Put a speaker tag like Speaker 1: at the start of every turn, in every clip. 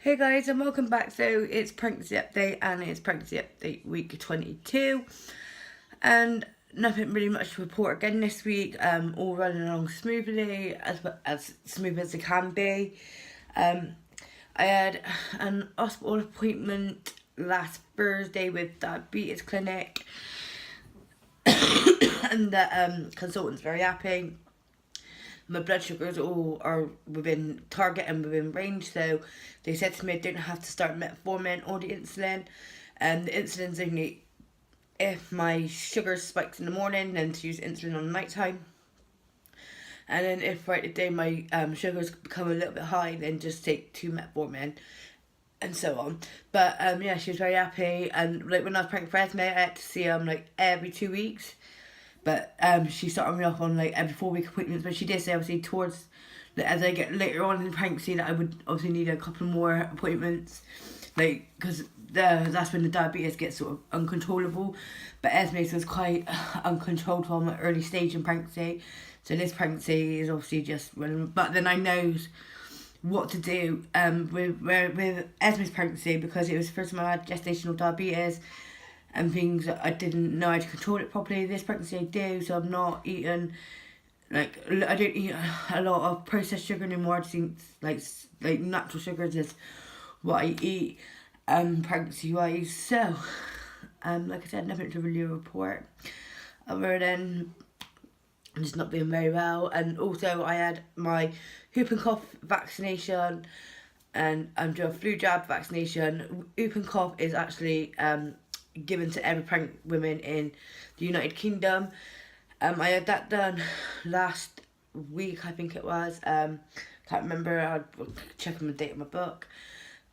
Speaker 1: Hey guys, and welcome back. So it's pregnancy update, and it's pregnancy update week 22, and nothing really much to report again this week. All running along smoothly, as smooth as it can be. I had an hospital appointment last Thursday with diabetes clinic, and the consultant's very happy. My blood sugars all are within target and within range, so they said to me I didn't have to start metformin or the insulin. And the insulin's only if my sugar spikes in the morning, then to use insulin on the night time. And then if throughout the day my sugars become a little bit high, then just take 2 metformin and so on. But yeah, she was very happy. And like when I was pregnant for Esme, I had to see like every 2 weeks. But she started me off on like every 4-week appointments. But she did say obviously towards as I get later on in pregnancy that I would obviously need a couple more appointments, like because that's when the diabetes gets sort of uncontrollable. But Esme's was quite uncontrolled from an early stage in pregnancy, so this pregnancy is obviously just running. But then I knows what to do with Esme's pregnancy, because it was the first time I had gestational diabetes and things that I didn't know how to control it properly. This pregnancy I do, so I'm not eating, like, I don't eat a lot of processed sugar anymore. I just eat like natural sugars is what I eat pregnancy wise. So like I said, nothing to really report other than I'm just not being very well. And also I had my whooping cough vaccination, and I'm doing a flu jab vaccination. Whooping cough is actually given to every pregnant women in the United Kingdom. I had that done last week, I think it was. Can't remember, I'll check on the date of my book.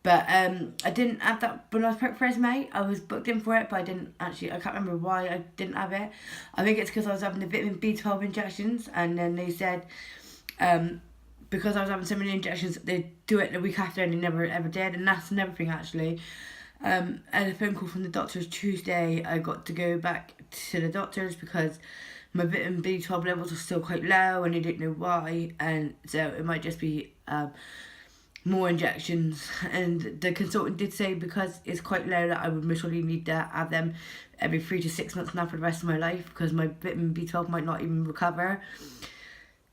Speaker 1: But I didn't have that when I was pregnant for Esme. I was booked in for it, but I can't remember why I didn't have it. I think it's because I was having the vitamin B12 injections, and then they said because I was having so many injections, they'd do it the week after, and they never ever did. And that's another thing actually. And a phone call from the doctors Tuesday, I got to go back to the doctors because my vitamin B12 levels are still quite low and they didn't know why, and so it might just be more injections. And the consultant did say because it's quite low that I would most probably need to have them every 3 to 6 months now for the rest of my life, because my vitamin B12 might not even recover.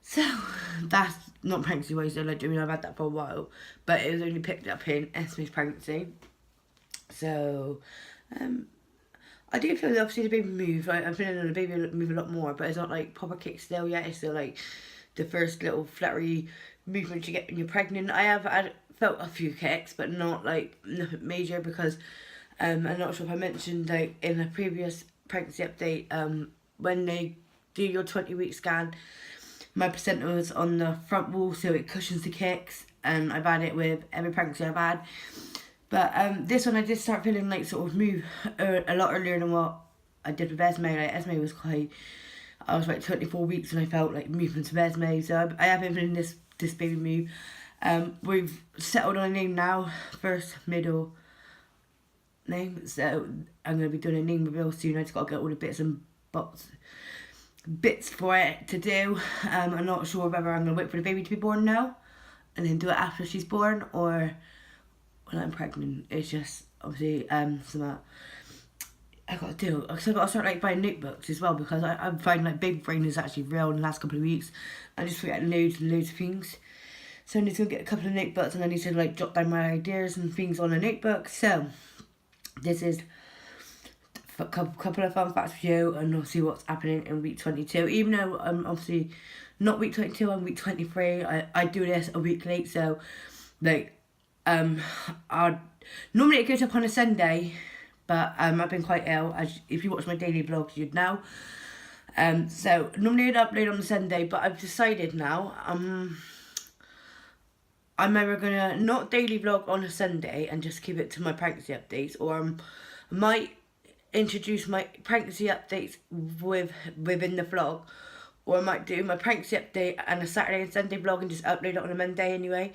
Speaker 1: So that's not pregnancy wise though, like, I mean, I've had that for a while, but it was only picked up in Esme's pregnancy. So, I do feel that obviously the baby moves. Right? I'm feeling the baby move a lot more, but it's not like proper kick still yet. It's still like the first little fluttery movement you get when you're pregnant. I felt a few kicks, but not like nothing major, because I'm not sure if I mentioned like in a previous pregnancy update, when they do your 20-week scan, my placenta was on the front wall, so it cushions the kicks, and I've had it with every pregnancy I've had. But this one I did start feeling like sort of move a lot earlier than what I did with Esme. Like Esme was I was like 24 weeks and I felt like movements of Esme. So I have been feeling this baby move. We've settled on a name now, first, middle name. So I'm going to be doing a name reveal soon. I just got to get all the bits for it to do. I'm not sure whether I'm going to wait for the baby to be born now and then do it after she's born, or when I'm pregnant. It's just obviously something I got to do. So I got to start like buying notebooks as well, because I'm finding like big brain is actually real in the last couple of weeks. I just forget loads and loads of things. So I need to go get a couple of notebooks, and I need to like jot down my ideas and things on a notebook. So this is a couple of fun facts for you, and we'll see what's happening in week 22. Even though I'm obviously not week 22, I'm week 23. I do this a week late, so like normally it goes up on a Sunday, but I've been quite ill, as if you watch my daily vlogs you'd know. So normally I'd upload on a Sunday, but I've decided now I'm either gonna not daily vlog on a Sunday and just keep it to my pregnancy updates, or I might introduce my pregnancy updates within the vlog, or I might do my pregnancy update and a Saturday and Sunday vlog and just upload it on a Monday anyway.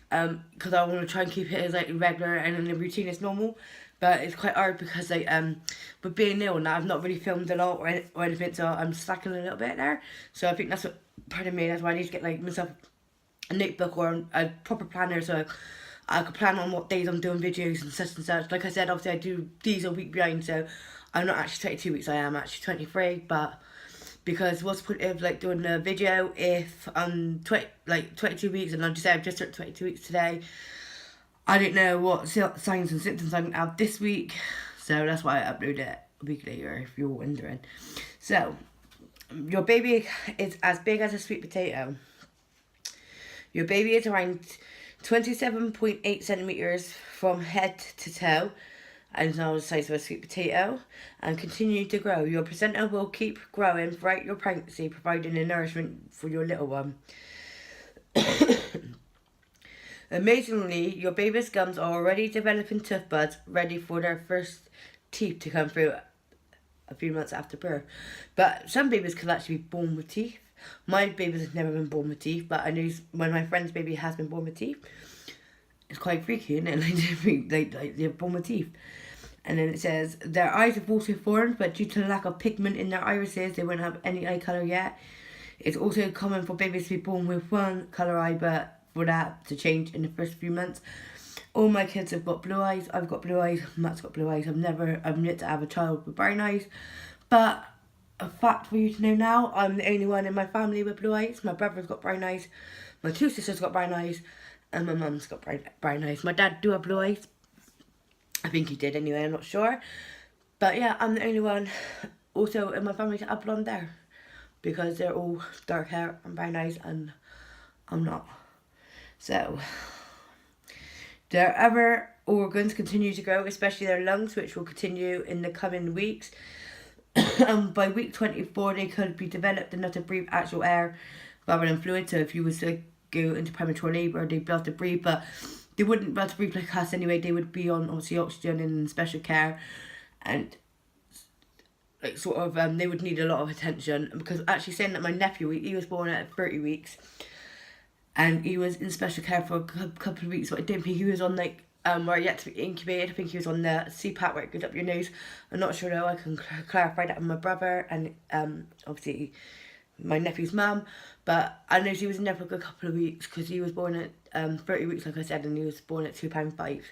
Speaker 1: Because I want to try and keep it as like regular and in the routine as normal, but it's quite hard because like with being ill now, I've not really filmed a lot or anything, so I'm slacking a little bit there. So I think that's what, pardon me, that's why I need to get like myself a notebook or a proper planner, so I could plan on what days I'm doing videos and such. Like I said, obviously I do these a week behind, so I'm not actually 22 weeks, I am actually 23, but because what's the point of like doing a video if I'm 22 weeks and I've just turned 22 weeks today. I don't know what signs and symptoms I'm going to have this week, so that's why I upload it a week later, if you're wondering. So, your baby is as big as a sweet potato. Your baby is around 27.8 centimetres from head to toe, and is now the size of a sweet potato, and continue to grow. Your placenta will keep growing throughout your pregnancy, providing the nourishment for your little one. Amazingly, your baby's gums are already developing tooth buds, ready for their first teeth to come through a few months after birth. But some babies can actually be born with teeth. My baby has never been born with teeth, but I know when my friend's baby has been born with teeth, it's quite freaky, isn't it? Like they're born with teeth. And then it says, their eyes have also formed, but due to the lack of pigment in their irises, they won't have any eye colour yet. It's also common for babies to be born with one colour eye, but for that to change in the first few months. All my kids have got blue eyes. I've got blue eyes. Matt's got blue eyes. I'm yet to have a child with brown eyes. But a fact for you to know now, I'm the only one in my family with blue eyes. My brother's got brown eyes. My two sisters got brown eyes. And my mum's got brown eyes. My dad do have blue eyes. I think he did anyway, I'm not sure. But yeah, I'm the only one also in my family to have blonde hair. Because they're all dark hair and brown eyes and I'm not. So, their other organs continue to grow, especially their lungs, which will continue in the coming weeks. By week 24, they could be developed enough to breathe actual air rather than fluid. So if you was to go into premature labour, they'd be able to breathe, but they wouldn't be able to breathe like us anyway. They would be on obviously oxygen and special care, and like sort of they would need a lot of attention. Because actually saying that my nephew, he was born at 30 weeks. And he was in special care for a couple of weeks, but I don't think he was on like where he had to be incubated. I think he was on the CPAP where it goes up your nose. I'm not sure though. I can clarify that with my brother and obviously my nephew's mum. But I know he was in there for a good couple of weeks because he was born at 30 weeks, like I said, and he was born at £2.5.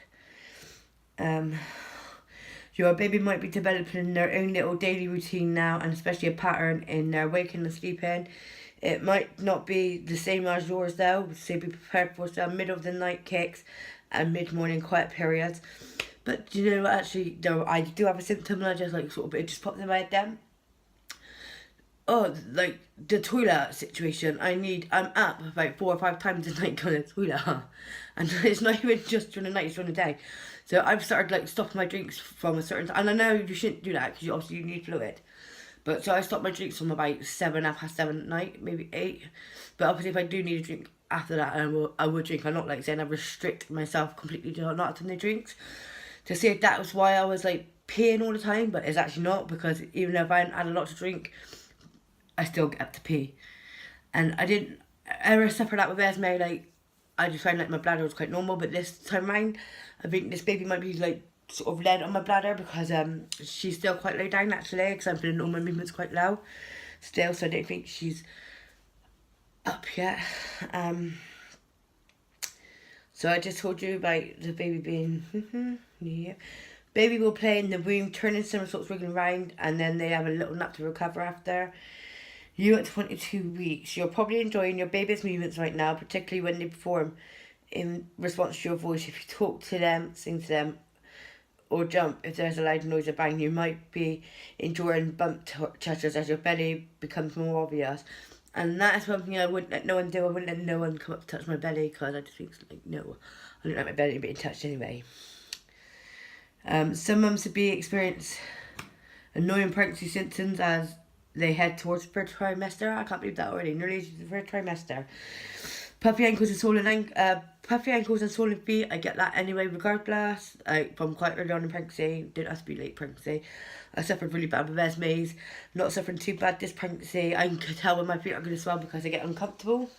Speaker 1: Your baby might be developing their own little daily routine now, and especially a pattern in their waking and sleeping. It might not be the same as yours though, so be prepared for some middle of the night kicks and mid-morning quiet periods. But you know, actually, though, I do have a symptom and I just like sort of, it just popped in my head then. Oh, like the toilet situation, I'm up about 4 or 5 times a night going to the toilet. And it's not even just during the night, it's during the day. So I've started like stopping my drinks from a certain time. And I know you shouldn't do that because obviously you need fluid. But so I stopped my drinks from about 7:30 at night, maybe 8. But obviously if I do need a drink after that, I will drink. I'm not like saying I restrict myself completely to not having the drinks. To see if that was why I was like peeing all the time, but it's actually not, because even if I hadn't had a lot to drink, I still get up to pee. And I didn't ever suffer that with Esme. Like, I just found like my bladder was quite normal, but this time round, I think this baby might be like sort of lead on my bladder because she's still quite low down actually, because I'm feeling all my movements quite low still, so I don't think she's up yet. So I just told you about the baby being yeah. Baby will play in the womb, turning somersaults, wriggling around, and then they have a little nap to recover after. You at 22 weeks, you're probably enjoying your baby's movements right now, particularly when they perform in response to your voice. If you talk to them, sing to them, or jump if there's a loud noise or bang, you might be enjoying bump chutters as your belly becomes more obvious. And that is one thing I wouldn't let no one do. I wouldn't let no one come up to touch my belly because I just think like, no, I don't like my belly being touched anyway. Some mums would be experience annoying pregnancy symptoms as they head towards the third trimester. I can't believe that already. Nearly the third trimester. Puffy ankles and swollen feet. I get that anyway, regardless. From quite early on in pregnancy, didn't have to be late pregnancy. I suffered really bad with Esme's. Not suffering too bad this pregnancy. I can tell when my feet are going to swell because I get uncomfortable.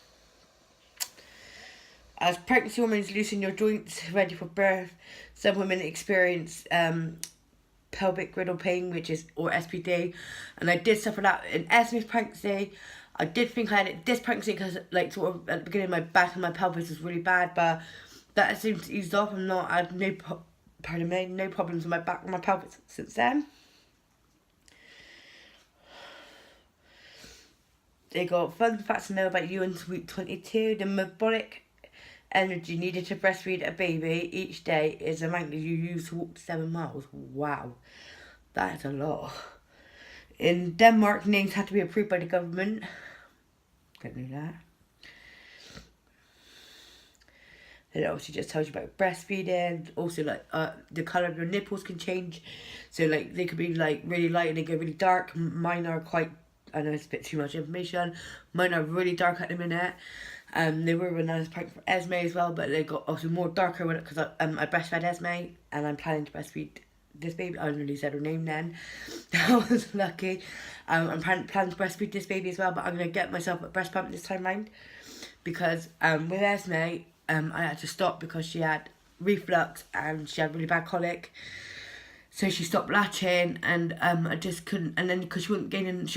Speaker 1: As pregnancy hormones loosen your joints, ready for birth, some women experience pelvic girdle pain, or SPD, and I did suffer that in Esme's pregnancy. I did think I had it this pregnancy because like sort of at the beginning my back and my pelvis was really bad, but that seems to ease off. I had no problems with my back or my pelvis since then. They got fun facts to know about you until week 22. The metabolic energy needed to breastfeed a baby each day is the amount that you use to walk 7 miles. Wow, that's a lot. In Denmark, names had to be approved by the government. Don't know that. It obviously just tells you about breastfeeding. Also, like, the colour of your nipples can change. So, like, they could be, like, really light and they go really dark. Mine are quite, I know it's a bit too much information. Mine are really dark at the minute. They were when I was pregnant for Esme as well, but they got also more darker when because I breastfed Esme, and I'm planning to breastfeed this baby. I only really said her name then. I was lucky. I'm planning to breastfeed this baby as well, but I'm going to get myself a breast pump this time round. Because with Esme, I had to stop because she had reflux and she had really bad colic. So she stopped latching, and I just couldn't. And then because she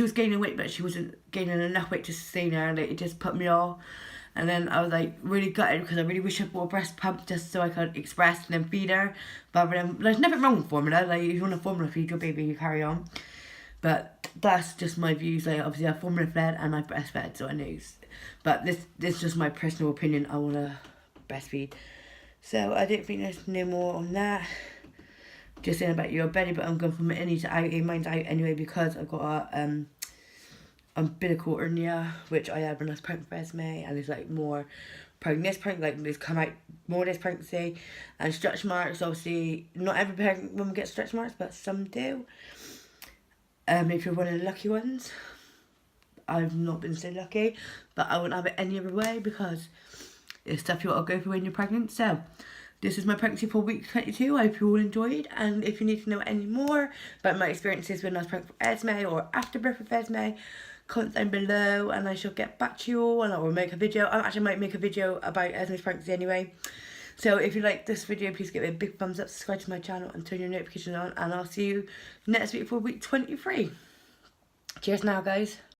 Speaker 1: was gaining weight, but she wasn't gaining enough weight to sustain her, and it just put me off. And then I was like really gutted because I really wish I bought a breast pump just so I could express and then feed her. But there's nothing wrong with formula. Like, if you want to formula feed your baby, you carry on. But that's just my views. Like, obviously I formula fed and I breastfed, so I know. But this is just my personal opinion. I want to breastfeed. So I don't think there's no more on that. Just saying about your belly, but I'm going from innie to outie. Mine's out anyway because I've got a umbilical hernia, which I had when I was pregnant for Esme, and there's like more pregnancy, like there's come out more this pregnancy, and stretch marks. Obviously, not every pregnant woman gets stretch marks, but some do. If you're one of the lucky ones, I've not been so lucky, but I wouldn't have it any other way because it's stuff you got to go through when you're pregnant. So this is my pregnancy for week 22. I hope you all enjoyed, and if you need to know any more about my experiences when I was pregnant for Esme or after birth of Esme, comment down below and I shall get back to you all, and I will make a video. I actually might make a video about Esme's pregnancy anyway. So if you like this video, please give it a big thumbs up, subscribe to my channel and turn your notifications on, and I'll see you next week for week 23. Cheers now, guys.